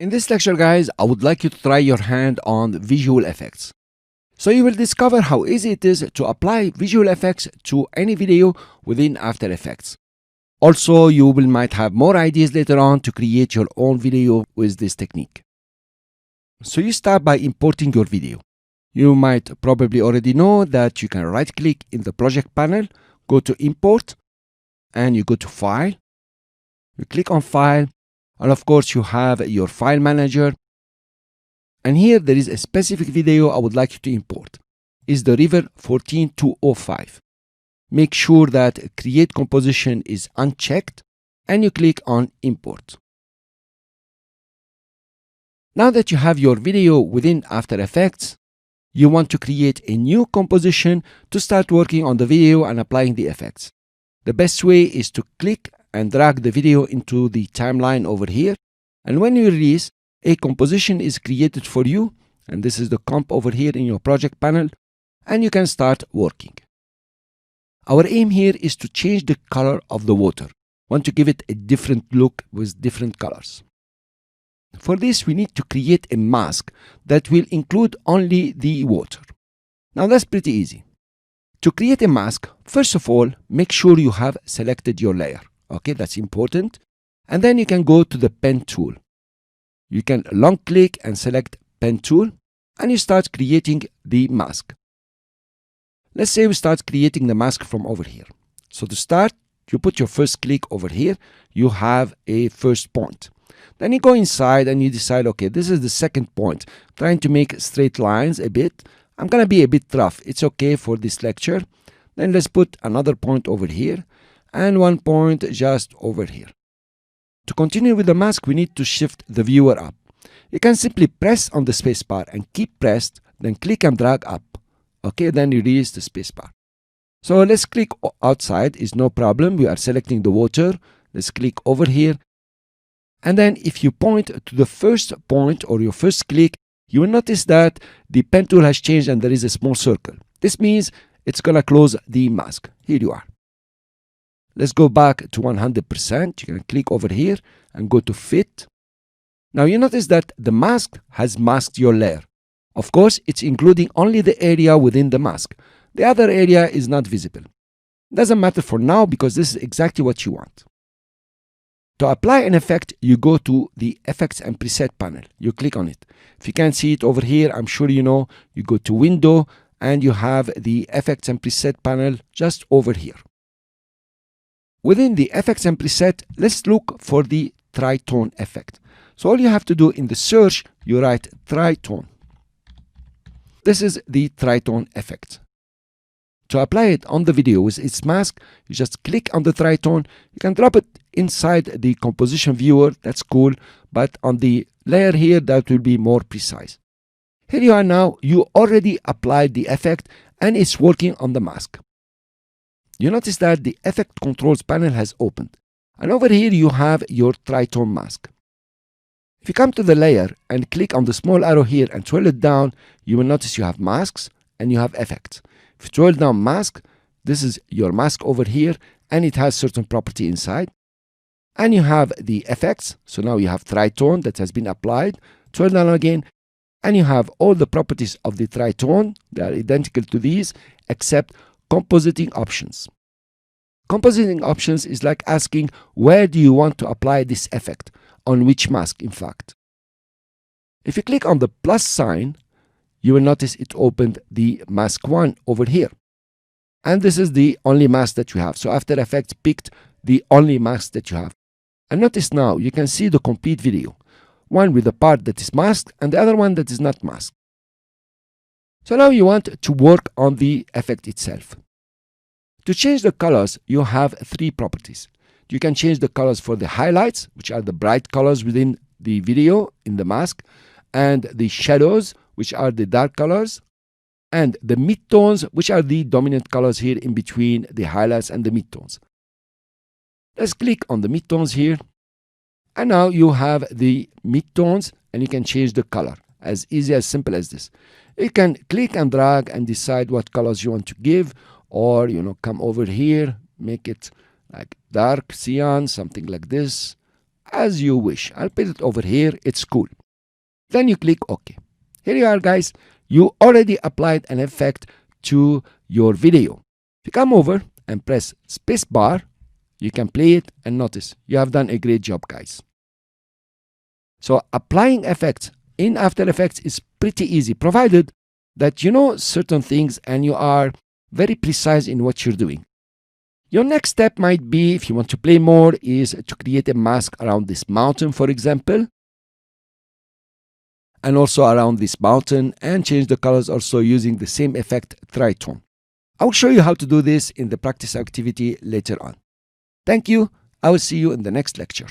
In this lecture, guys, I would like you to try your hand on visual effects. So you will discover how easy it is to apply visual effects to any video within After Effects. Also, you will might have more ideas later on to create your own video with this technique. So you start by importing your video. You might probably already know that you can right click in the project panel, go to import, and you go to file. You click on file, and of course you have your file manager. And here there is a specific video I would like you to import. It's the River 14205. Make sure that create composition is unchecked and you click on import. Now that you have your video within After Effects, you want to create a new composition to start working on the video and applying the effects. The best way is to click and drag the video into the timeline over here, and when you release, a composition is created for you, and this is the comp over here in your project panel, and you can start working. Our aim here is to change the color of the water. Want to give it a different look with different colors. For this, we need to create a mask that will include only the water. Now that's pretty easy. To create a mask, first of all, make sure you have selected your layer. Okay, that's important. And then you can go to the pen tool. You can long click and select pen tool, and you start creating the mask. Let's say we start creating the mask from over here. So to start, you put your first click over here. You have a first point. Then you go inside and you decide, okay, this is the second point. Trying to make straight lines a bit. I'm going to be a bit rough. It's okay for this lecture. Then let's put another point over here and one point just over here. To continue with the mask, we need to shift the viewer up. You can simply press on the spacebar and keep pressed, then click and drag up. Okay, then you release the spacebar. So let's click outside, is no problem. We are selecting the water. Let's click over here. And then if you point to the first point or your first click, you will notice that the pen tool has changed and there is a small circle. This means it's going to close the mask. Here you are. Let's go back to 100%. You can click over here and go to fit. Now you notice that the mask has masked your layer. Of course, it's including only the area within the mask. The other area is not visible. Doesn't matter for now because this is exactly what you want. To apply an effect, you go to the Effects and Preset panel. You click on it. If you can't see it over here, I'm sure you know, you go to Window and you have the Effects and Preset panel just over here. Within the Effects and Preset, let's look for the tritone effect. So all you have to do in the search, you write tritone. This is the tritone effect. To apply it on the video with its mask, you just click on the tritone. You can drop it inside the composition viewer. That's cool. But on the layer here, that will be more precise. Here you are now. You already applied the effect and it's working on the mask. You notice that the Effect Controls panel has opened. And over here, you have your tritone mask. If you come to the layer and click on the small arrow here and scroll it down, you will notice you have masks and you have effects. If you scroll down mask, this is your mask over here and it has certain property inside. And you have the effects. So now you have tritone that has been applied. Scroll down again and you have all the properties of the tritone. They are identical to these except compositing options. Compositing options is like asking where do you want to apply this effect, on which mask in fact. If you click on the plus sign, you will notice it opened the mask 1 over here. And this is the only mask that you have. So After Effects picked the only mask that you have. And notice now you can see the complete video. One with the part that is masked and the other one that is not masked. So now you want to work on the effect itself. To change the colors, you have 3 properties. You can change the colors for the highlights, which are the bright colors within the video in the mask, and the shadows, which are the dark colors, and the midtones, which are the dominant colors here in between the highlights and the midtones. Let's click on the midtones here. And now you have the midtones and you can change the color. As easy, as simple as this. You can click and drag and decide what colors you want to give, or come over here, make it like dark cyan, something like this. as you wish. I'll put it over here. It's cool. Then you click OK. Here you are, guys. You already applied an effect to your video. If you come over and press spacebar, you can play it and notice you have done a great job, guys. So applying effects in After Effects is pretty easy, provided that you know certain things and you are very precise in what you're doing. Your next step might be, if you want to play more, is to create a mask around this mountain, for example, and also around this mountain, and change the colors also using the same effect, tritone. I'll show you how to do this in the practice activity later on. Thank you. I will see you in the next lecture.